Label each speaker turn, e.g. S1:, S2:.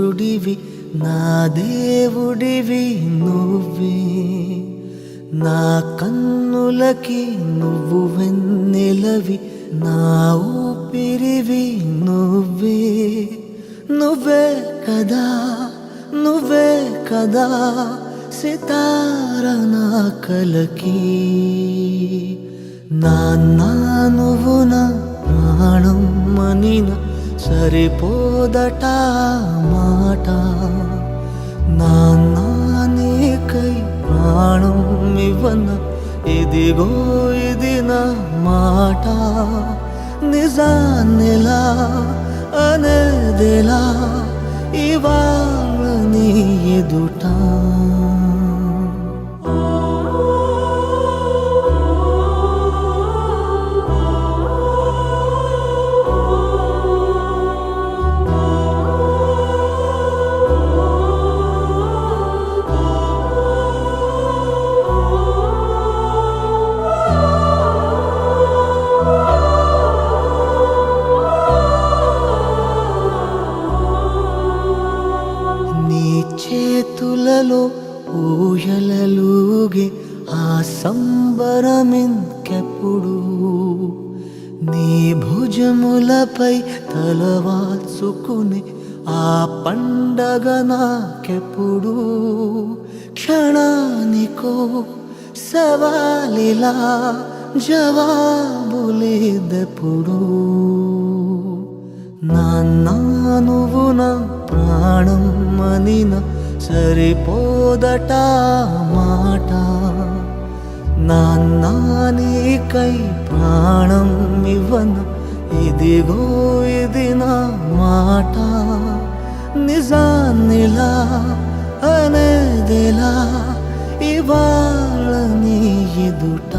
S1: సూర్యుడివి నా దేవుడివి నువ్వే నా కన్నులకి నువ్వు వెన్నెలవి నా ఊపిరివి నువ్వే నువ్వే కదా నువ్వే కదా సితార నా కలకి నాన్నా నువ్వు నా ప్రాణం మనిన సరిపోదట మాట నాన్నా నీకై ప్రాణం ఇవ్వన ఇదిగో ఇది నా మాట నిజాన్నిలా అనేదిలా ఇవాళ నీ ఎదుట చేతులలో ఊయలలుగే ఆ సంబరమింకెప్పుడు నీ భుజములపై తలవాల్చుకుని ఆ పండగ నాకెప్పుడు క్షణానికో సవాలిలా జవాబులేదెప్పుడు నాన్నా నువ్వు నా ప్రాణం మనిన సరిపోదట మాట నాన్నా నీకై ప్రాణం ఇవ్వన ఇదిగో ఇది నా మాట నిజాన్నిలా అనేదిలా ఇవాళ నీ ఎదుట